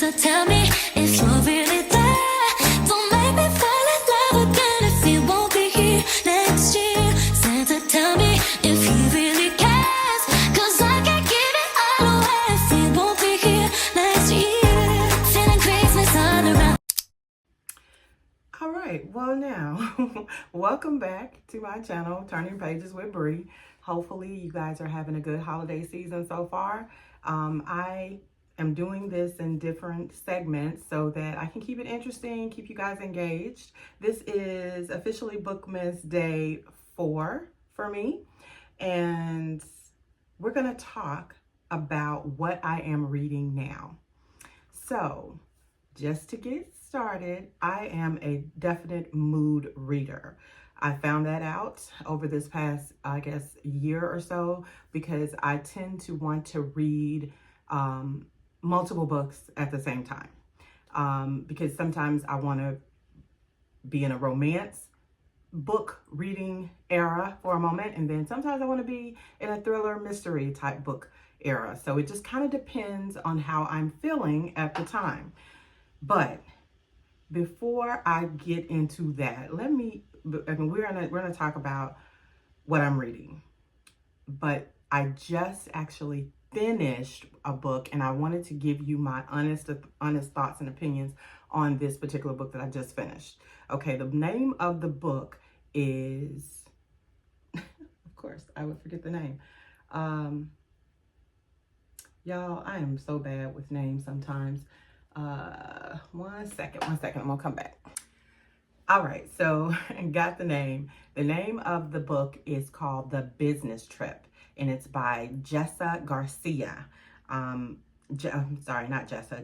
Santa, tell me if you're really there. Don't make me fall in love again if you won't be here next year. Santa, tell me if he really cares, 'cause I can't give it all away if he won't be here next year. Feeling Christmas all around. All right, well now, welcome back to my channel, Turning Pages with Bree. Hopefully you guys are having a good holiday season so far. I am doing this in different segments so that I can keep it interesting, keep you guys engaged. This is officially BookMas Day 4 for me, and we're gonna talk about what I am reading now. So, just to get started, I am a definite mood reader. I found that out over this past, I guess, year or so, because I tend to want to read multiple books at the same time. Because sometimes I want to be in a romance book reading era for a moment, and then sometimes I want to be in a thriller mystery type book era. So it just kind of depends on how I'm feeling at the time. But before I get into that, we're gonna talk about what I'm reading. But I just actually finished a book, and I wanted to give you my honest thoughts and opinions on this particular book that I just finished. Okay, the name of the book is, of course, I would forget the name. Y'all, I am so bad with names sometimes. One second, I'm gonna come back. All right, so I got the name. The name of the book is called The Business Trip, and it's by Jessa Garcia.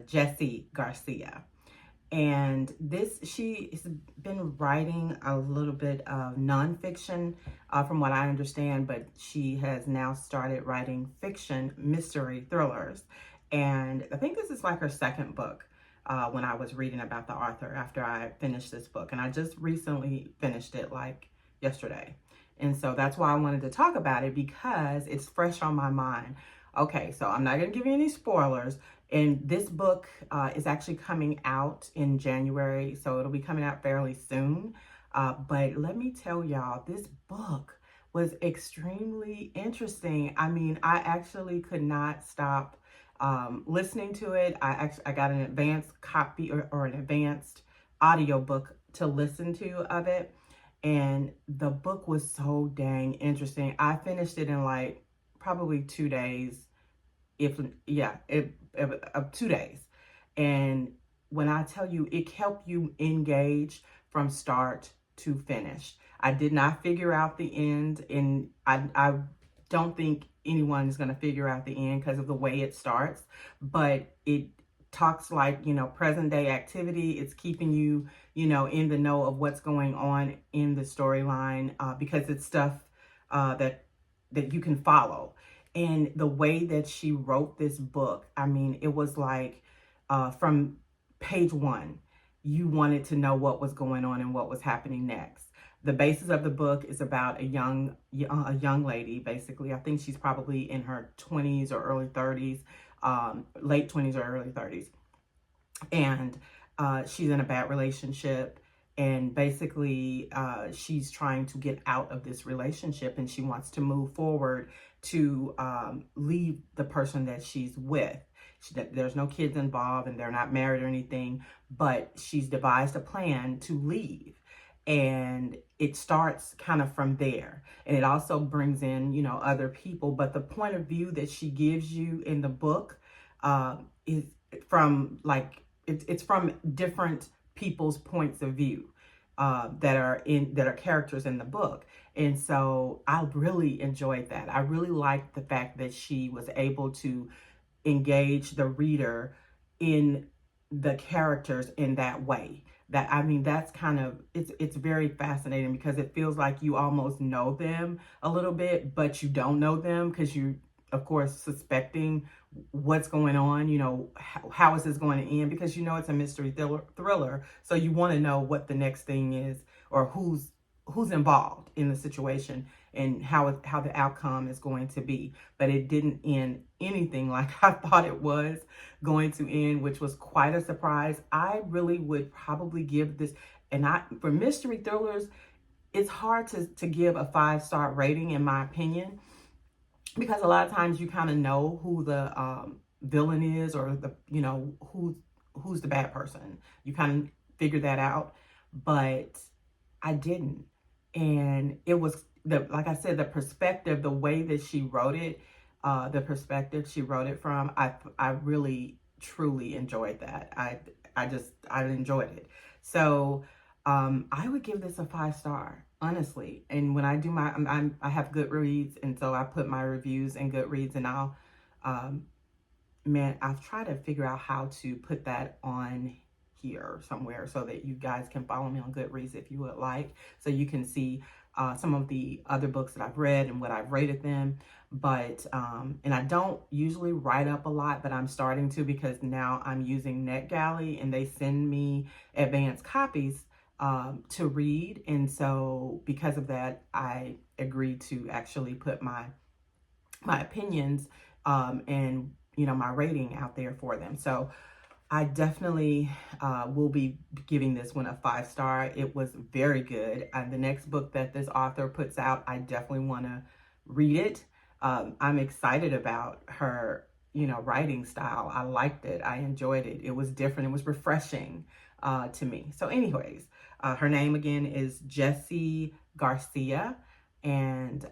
Jessie Garcia. And she's been writing a little bit of nonfiction, from what I understand, but she has now started writing fiction mystery thrillers. And I think this is like her second book. When I was reading about the author after I finished this book, and I just recently finished it like yesterday. And so that's why I wanted to talk about it, because it's fresh on my mind. Okay, so I'm not going to give you any spoilers. And this book is actually coming out in January, so it'll be coming out fairly soon. But let me tell y'all, this book was extremely interesting. I mean, I actually could not stop listening to it. I got an advanced copy or an advanced audio book to listen to of it. And the book was so dang interesting. I finished it in like probably 2 days, 2 days. And when I tell you, it kept you engaged from start to finish. I did not figure out the end, and I don't think anyone is going to figure out the end because of the way it starts, but it talks like, present day activity. It's keeping you, in the know of what's going on in the storyline, because it's stuff that you can follow. And the way that she wrote this book, I mean, it was like from page 1, you wanted to know what was going on and what was happening next. The basis of the book is about a young lady, basically. I think she's probably in her 20s or early 30s, late 20s or early 30s. And she's in a bad relationship. And basically, she's trying to get out of this relationship, and she wants to move forward to leave the person that she's with. There's no kids involved, and they're not married or anything, but she's devised a plan to leave. And it starts kind of from there. And it also brings in, other people. But the point of view that she gives you in the book is from it's from different people's points of view that are characters in the book. And so I really enjoyed that. I really liked the fact that she was able to engage the reader in the characters in that way. That's kind of, it's very fascinating, because it feels like you almost know them a little bit, but you don't know them, because you, of course, suspecting what's going on, how is this going to end, because it's a mystery thriller, so you want to know what the next thing is, or who's involved in the situation. and how the outcome is going to be. But it didn't end anything like I thought it was going to end, which was quite a surprise. I really would probably give this, and for mystery thrillers, it's hard to give a 5-star rating, in my opinion, because a lot of times you kind of know who the villain is, or who's the bad person. You kind of figure that out, but I didn't. And it was like I said, the perspective, the way that she wrote it, the perspective she wrote it from, I really truly enjoyed that. I enjoyed it. So I would give this a 5-star, honestly. And when I do I have Goodreads, and so I put my reviews in Goodreads, and I've tried to figure out how to put that on here somewhere so that you guys can follow me on Goodreads if you would like, so you can see some of the other books that I've read and what I've rated them. But and I don't usually write up a lot, but I'm starting to, because now I'm using NetGalley and they send me advanced copies to read. And so because of that, I agreed to actually put my opinions and my rating out there for them. So I definitely will be giving this one a 5-star. It was very good. The next book that this author puts out, I definitely want to read it. I'm excited about her, writing style. I liked it. I enjoyed it. It was different. It was refreshing to me. So anyways, her name again is Jessie Garcia. And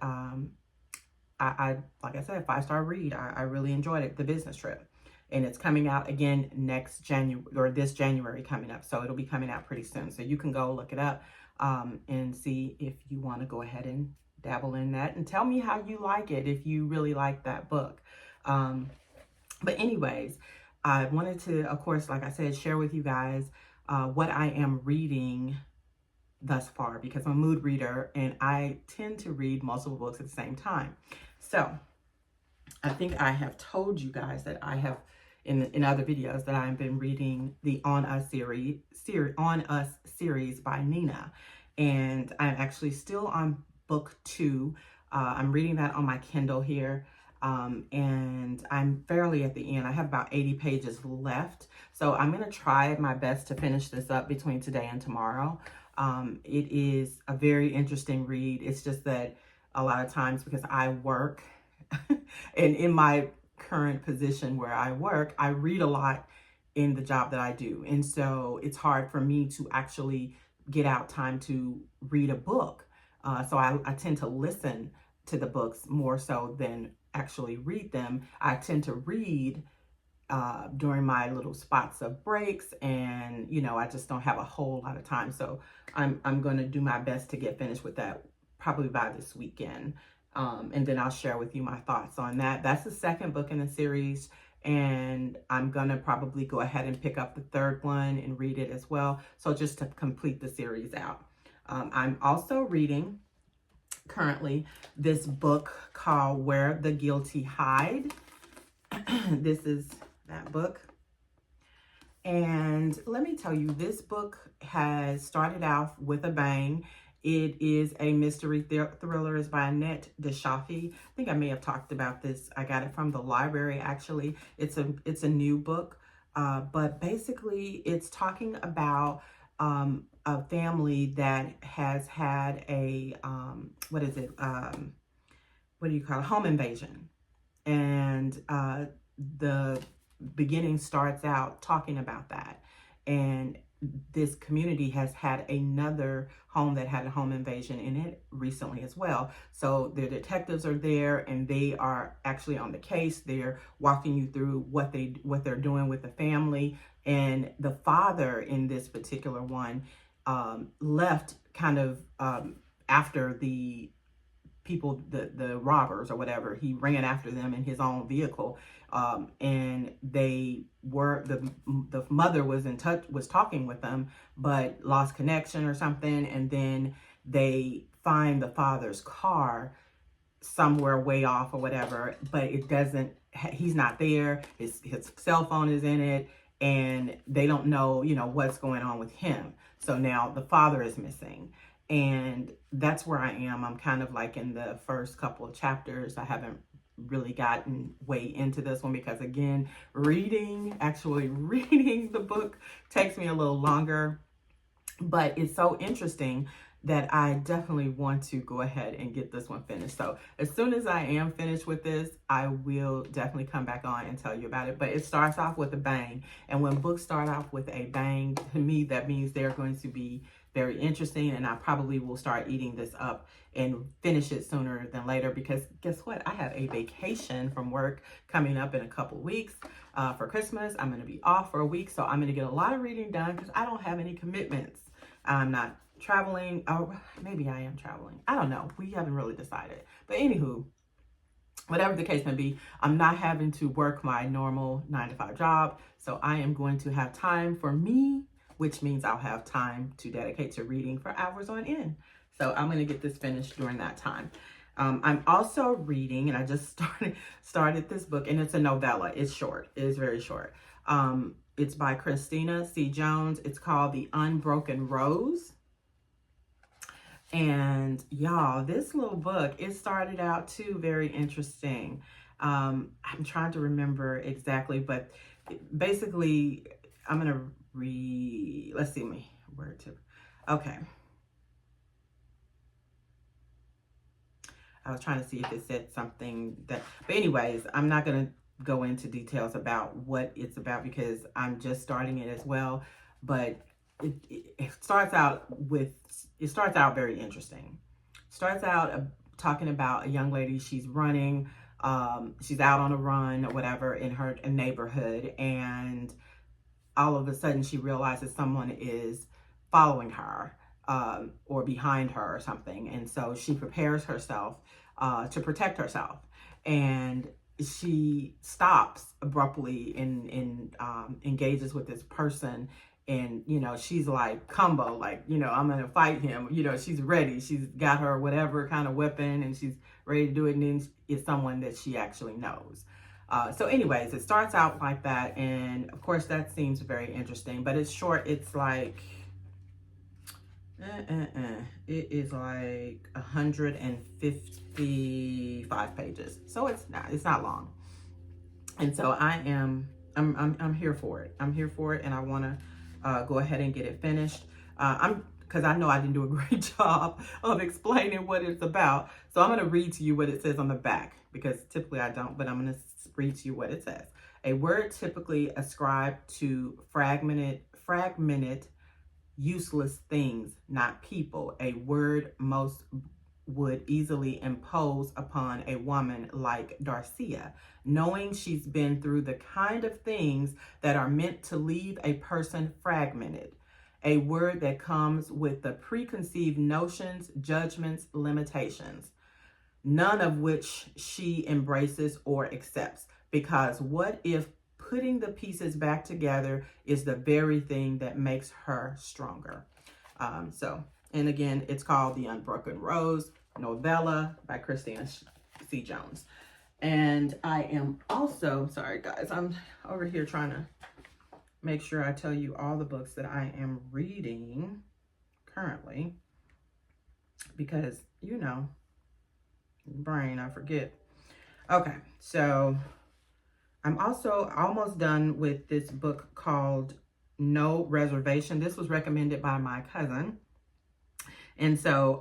I like I said, 5-star read. I really enjoyed it, The Business Trip. And it's coming out again next January, or this January coming up. So it'll be coming out pretty soon. So you can go look it up and see if you want to go ahead and dabble in that. And tell me how you like it, if you really like that book. But anyways, I wanted to, of course, like I said, share with you guys what I am reading thus far, because I'm a mood reader and I tend to read multiple books at the same time. So I think I have told you guys that I have in other videos that I've been reading the On Us series by Nina, and I'm actually still on book 2. I'm reading that on my Kindle here, and I'm fairly at the end. I have about 80 pages left, so I'm going to try my best to finish this up between today and tomorrow. It is a very interesting read. It's just that a lot of times, because I work and in my current position where I work, I read a lot in the job that I do. And so it's hard for me to actually get out time to read a book. So I tend to listen to the books more so than actually read them. I tend to read during my little spots of breaks, and I just don't have a whole lot of time. So I'm going to do my best to get finished with that probably by this weekend. And then I'll share with you my thoughts on that. That's the second book in the series, and I'm gonna probably go ahead and pick up the third one and read it as well. So just to complete the series out. I'm also reading currently this book called Where the Guilty Hide. This is that book. And let me tell you, this book has started off with a bang. It is a mystery thriller. It's by Annette Deshafi. I think I may have talked about this. I got it from the library, actually. It's a new book, but basically it's talking about a family that has had a, what do you call it? Home invasion. And the beginning starts out talking about that. And this community has had another home that had a home invasion in it recently as well. So the detectives are there, and they are actually on the case. They're walking you through what they're doing with the family. And the father in this particular one left kind of after the people, the robbers or whatever. He ran after them in his own vehicle, and the mother was talking with them, but lost connection or something. And then they find the father's car somewhere way off or whatever, but he's not there. His cell phone is in it, and they don't know, what's going on with him. So now the father is missing. And that's where I am. I'm kind of like in the first couple of chapters. I haven't really gotten way into this one because, again, actually reading the book takes me a little longer. But it's so interesting that I definitely want to go ahead and get this one finished. So as soon as I am finished with this, I will definitely come back on and tell you about it. But it starts off with a bang. And when books start off with a bang, to me, that means they're going to be very interesting. And I probably will start eating this up and finish it sooner than later, because guess what? I have a vacation from work coming up in a couple weeks for Christmas. I'm going to be off for a week. So I'm going to get a lot of reading done because I don't have any commitments. I'm not traveling. Oh, maybe I am traveling. I don't know. We haven't really decided. But anywho, whatever the case may be, I'm not having to work my normal 9-to-5 job. So I am going to have time for me, which means I'll have time to dedicate to reading for hours on end. So I'm going to get this finished during that time. I'm also reading, and I just started this book, and it's a novella. It's short. It is very short. It's by Christina C. Jones. It's called The Unbroken Rose. And y'all, this little book, it started out too very interesting. I'm trying to remember exactly, but basically, I'm going to read, let's see, where to, okay. I was trying to see if it said something that, but anyways, I'm not going to go into details about what it's about because I'm just starting it as well. But it starts out very interesting. It starts out talking about a young lady. She's running. She's out on a run or whatever in her neighborhood. And all of a sudden she realizes someone is following her or behind her or something. And so she prepares herself to protect herself. And she stops abruptly and engages with this person. And, you know, she's like combo, like, you know, I'm going to fight him. You know, she's ready. She's got her whatever kind of weapon and she's ready to do it. And then it's someone that she actually knows. So anyways, it starts out like that. And of course, that seems very interesting, but it's short. It's like, it is like 155 pages. So it's not long. And so I'm here for it. I'm here for it. And I want to go ahead and get it finished. Because I know I didn't do a great job of explaining what it's about. So I'm going to read to you what it says on the back, because typically I don't, but I'm going to read to you what it says. A word typically ascribed to fragmented, useless things, not people. A word most would easily impose upon a woman like Darcia, knowing she's been through the kind of things that are meant to leave a person fragmented. A word that comes with the preconceived notions, judgments, limitations, none of which she embraces or accepts. Because what if putting the pieces back together is the very thing that makes her stronger? And again, it's called The Unbroken Rose, novella by Christina C. Jones. And I am also, sorry guys, I'm over here trying to make sure I tell you all the books that I am reading currently, because, you know, brain, I forget. Okay, so I'm also almost done with this book called No Reservation. This was recommended by my cousin. And so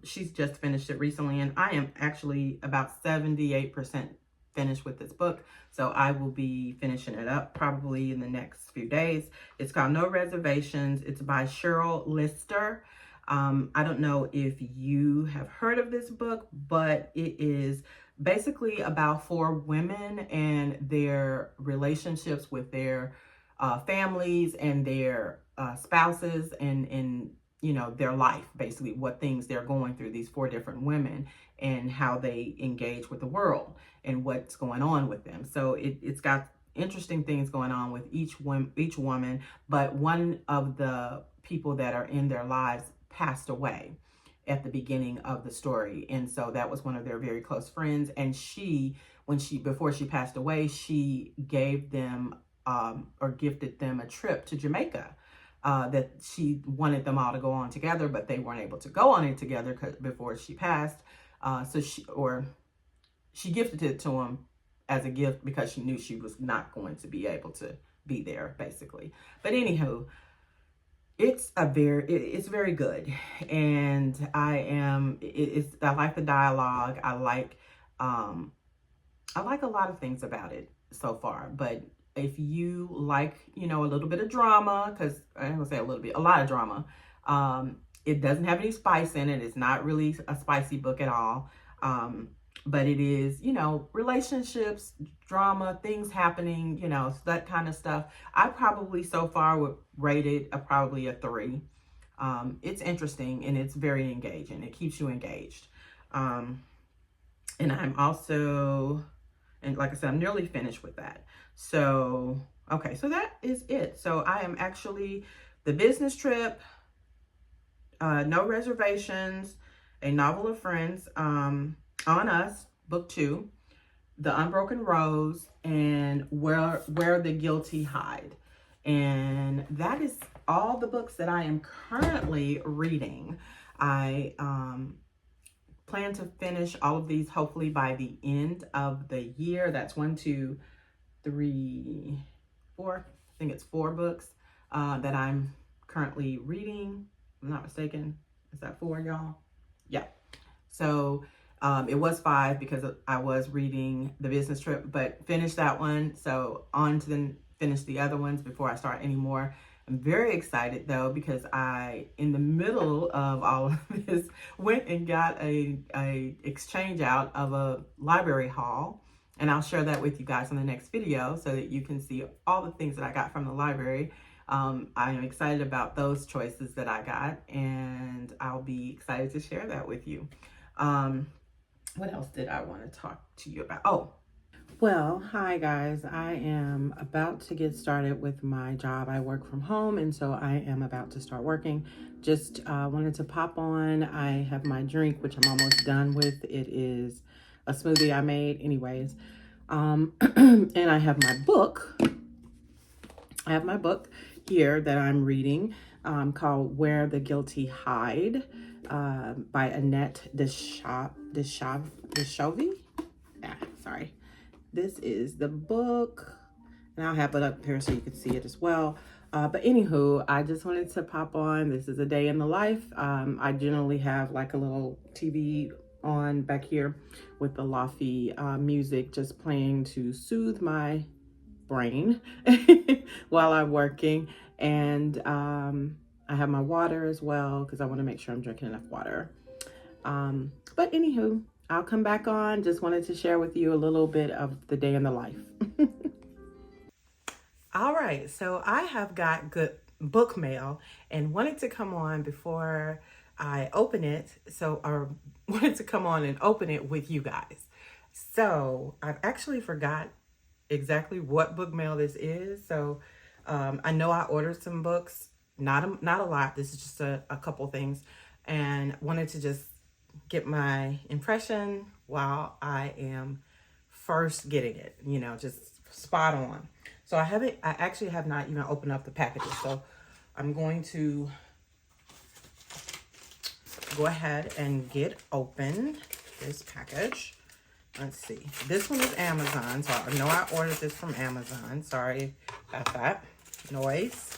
she's just finished it recently, and I am actually about 78% finished with this book. So I will be finishing it up probably in the next few days. It's called No Reservations. It's by Cheryl Lister. I don't know if you have heard of this book, but it is basically about 4 women and their relationships with their families and their spouses and you know, their life, basically what things they're going through, these 4 different women, and how they engage with the world and what's going on with them. So it's got interesting things going on with each woman, but one of the people that are in their lives passed away at the beginning of the story. And so that was one of their very close friends. And before she passed away, she gave them or gifted them a trip to Jamaica. that she wanted them all to go on together, but they weren't able to go on it together before she passed. So she gifted it to him as a gift because she knew she was not going to be able to be there, basically. But anywho, it's very good, and I like the dialogue. I like a lot of things about it so far, but if you like, a little bit of drama, because I'm gonna say a lot of drama, it doesn't have any spice in it. It's not really a spicy book at all. But it is, relationships, drama, things happening, that kind of stuff. I probably so far would rate it probably a 3. It's interesting and it's very engaging. It keeps you engaged. And I'm also, and like I said, I'm nearly finished with that. So, okay, so that is it. So I am actually The Business Trip, No Reservations, A Novel of Friends, On Us, Book 2, The Unbroken Rose, and Where the Guilty Hide. And that is all the books that I am currently reading. I plan to finish all of these hopefully by the end of the year. That's 1, 2, 3, 4. I think it's 4 books that I'm currently reading. If I'm not mistaken. Is that 4, y'all? Yeah. So it was 5 because I was reading The Business Trip, but finished that one. So on to then finish the other ones before I start any more. I'm very excited though, because I, in the middle of all of this, went and got a exchange out of a library haul. And I'll share that with you guys in the next video so that you can see all the things that I got from the library. I am excited about those choices that I got, and I'll be excited to share that with you. What else did I want to talk to you about? Oh, well, hi guys. I am about to get started with my job. I work from home, and so I am about to start working. Just wanted to pop on. I have my drink, which I'm almost done with. It is a smoothie I made anyways. And I have my book. I have my book here that I'm reading called Where the Guilty Hide by Annette Deshavi. Yeah, sorry. This is the book, and I'll have it up here so you can see it as well. But anywho, I just wanted to pop on. This is a day in the life. I generally have like a little TV on back here with the lofi music just playing to soothe my brain while I'm working. And I have my water as well because I want to make sure I'm drinking enough water. But anywho, I'll come back on. Just wanted to share with you a little bit of the day in the life. All right, so I have got good book mail and wanted to come on before I open it. Or wanted to come on and open it with you guys. So I've actually forgot exactly what book mail this is. So I know I ordered some books, not a lot. This is just a couple things, and wanted to just get my impression while I am first getting it, just spot on. So I actually have not even opened up the packages. So I'm going to go ahead and get open this package. Let's see. This one is Amazon. So I know I ordered this from Amazon. Sorry about that noise.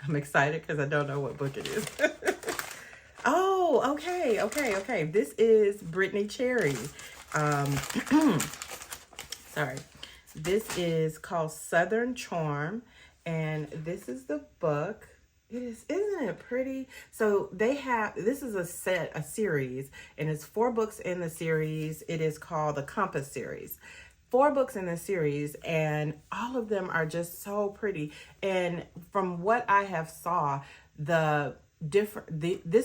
I'm excited because I don't know what book it is. Oh, okay. This is Brittany Cherry. Sorry. This is called Southern Charm, and this is the book. Isn't it pretty? So this is a series, and it's 4 books in the series. It is called the Compass series. 4 books in the series, and all of them are just so pretty. And from what I have saw, this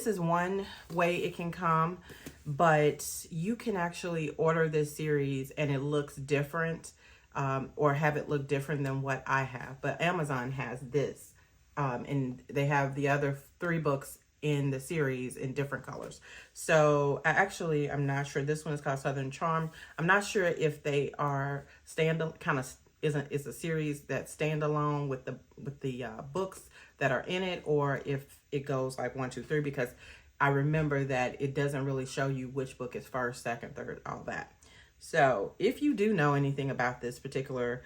is one way it can come, but you can actually order this series and it looks different, or have it look different than what I have. But Amazon has this, and they have the other 3 books in the series in different colors. So I'm not sure. This one is called Southern Charm. I'm not sure if they are kind of is a series that stand alone with the books that are in it, or if it goes like 1, 2, 3, because I remember that it doesn't really show you which book is first, second, third, all that. So if you do know anything about this particular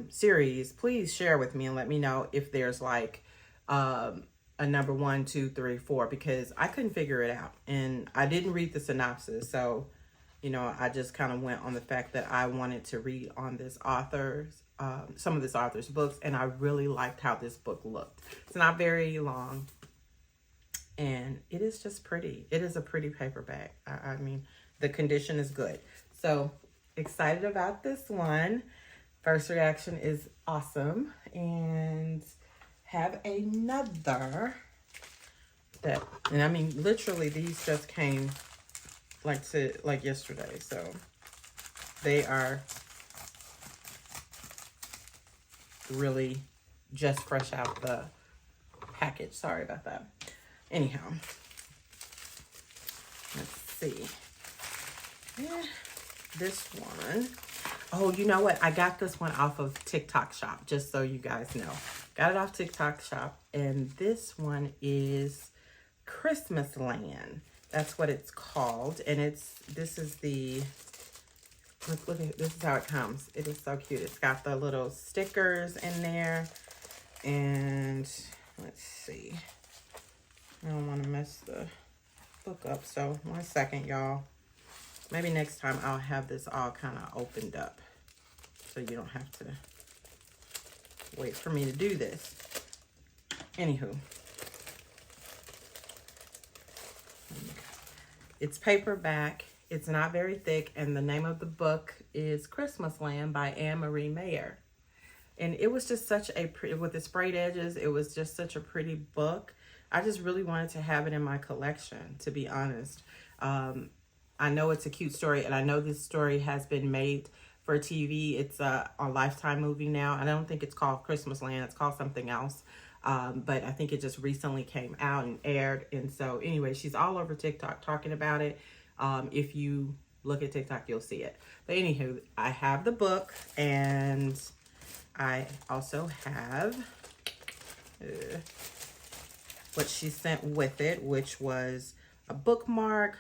series, please share with me and let me know if there's like a number 1, 2, 3, 4, because I couldn't figure it out. And I didn't read the synopsis. So, you know, I just kind of went on the fact that I wanted to read on this author's, some of this author's books. And I really liked how this book looked. It's not very long. And it is just pretty. It is a pretty paperback. I mean, the condition is good. So excited about this one. First reaction is awesome. And have another that, and I mean, literally these just came like yesterday. So they are really just fresh out the package. Sorry about that. Anyhow, let's see. Yeah, this one. Oh, you know what? I got this one off of TikTok Shop, just so you guys know. Got it off TikTok Shop, and this one is Christmas Land. That's what it's called, and this is the, look at, this is how it comes. It is so cute. It's got the little stickers in there, and let's see. I don't want to mess the book up, so 1 second, y'all. Maybe next time I'll have this all kind of opened up so you don't have to wait for me to do this. Anywho. It's paperback. It's not very thick, and the name of the book is Christmas Land by Anne Marie Mayer. And it was just such a pretty, with the sprayed edges, it was just such a pretty book. I just really wanted to have it in my collection, to be honest. I know it's a cute story, and I know this story has been made for TV. It's a Lifetime movie now. I don't think it's called Christmas Land. It's called something else. But I think it just recently came out and aired. And so anyway, she's all over TikTok talking about it. If you look at TikTok, you'll see it. But anywho, I have the book, and I also have what she sent with it, which was a bookmark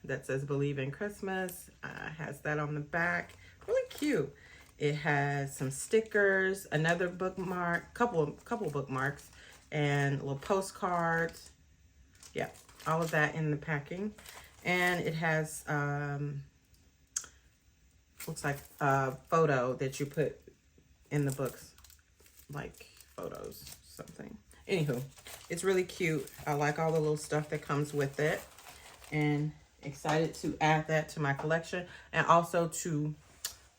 that says Believe in Christmas. Has that on the back. Really cute. It has some stickers, another bookmark, couple bookmarks, and little postcards. Yeah, all of that in the packing. And it has looks like a photo that you put in the books, like photos, something. Anywho, it's really cute. I like all the little stuff that comes with it, and excited to add that to my collection, and also to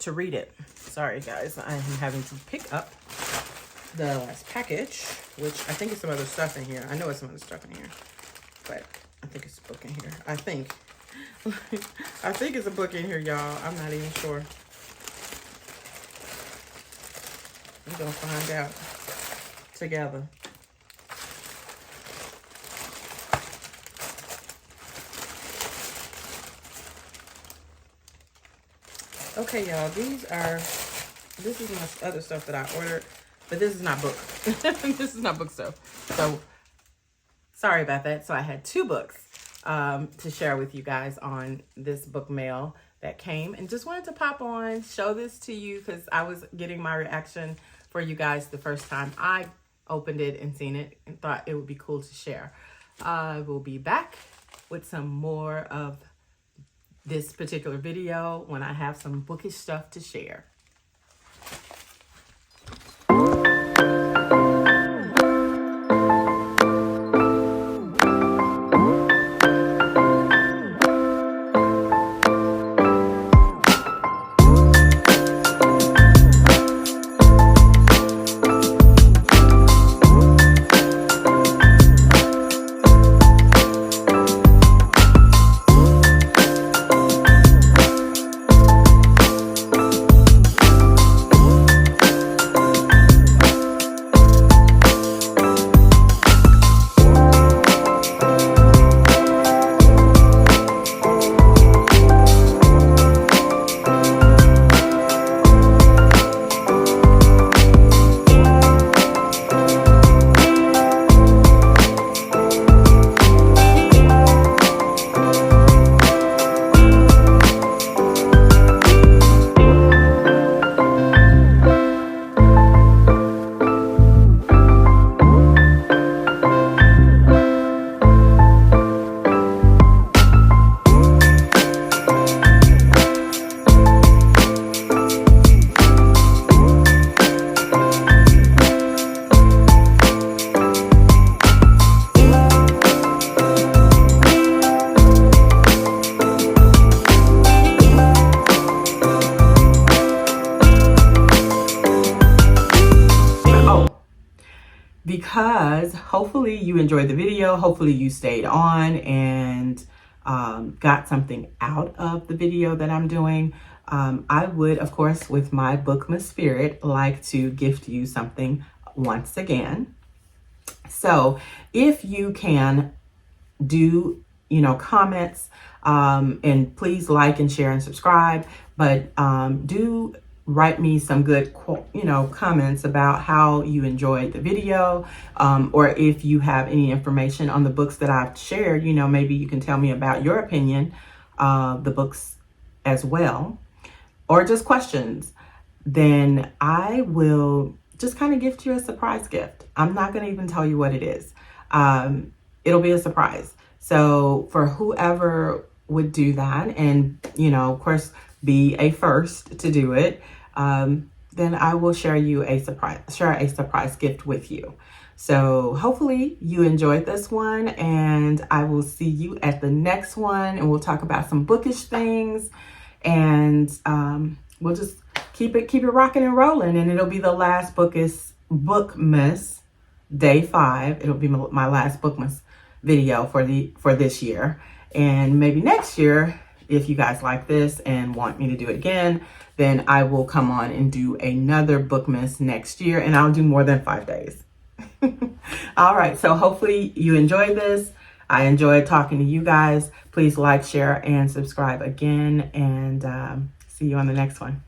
read it. Sorry guys, I am having to pick up the last package, which I think is some other stuff in here. I know it's some other stuff in here, but I think it's a book in here. I think it's a book in here, y'all. I'm not even sure. We're gonna find out together. Okay, y'all, this is my other stuff that I ordered, but this is not book. This is not book stuff. So, sorry about that. So I had 2 books to share with you guys on this book mail that came, and just wanted to pop on, show this to you, because I was getting my reaction for you guys the first time I opened it and seen it, and thought it would be cool to share. I will be back with some more of this particular video when I have some bookish stuff to share. because hopefully you enjoyed the video. Hopefully you stayed on and got something out of the video that I'm doing. I would, of course, with my BookMas spirit, like to gift you something once again. So if you can do, comments, and please like and share and subscribe, but do write me some good, comments about how you enjoyed the video, or if you have any information on the books that I've shared, maybe you can tell me about your opinion of the books as well, or just questions. Then I will just kind of gift you a surprise gift. I'm not going to even tell you what it is. It'll be a surprise. So for whoever would do that and, of course, be a first to do it, then I will share a surprise gift with you. So hopefully you enjoyed this one, and I will see you at the next one, and we'll talk about some bookish things, and we'll just keep it rocking and rolling. And it'll be the last BookMas day 5. It'll be my last BookMas video for this year. And maybe next year, if you guys like this and want me to do it again, then I will come on and do another BookMas next year, and I'll do more than 5 days. All right, so hopefully you enjoyed this. I enjoyed talking to you guys. Please like, share, and subscribe again, and see you on the next one.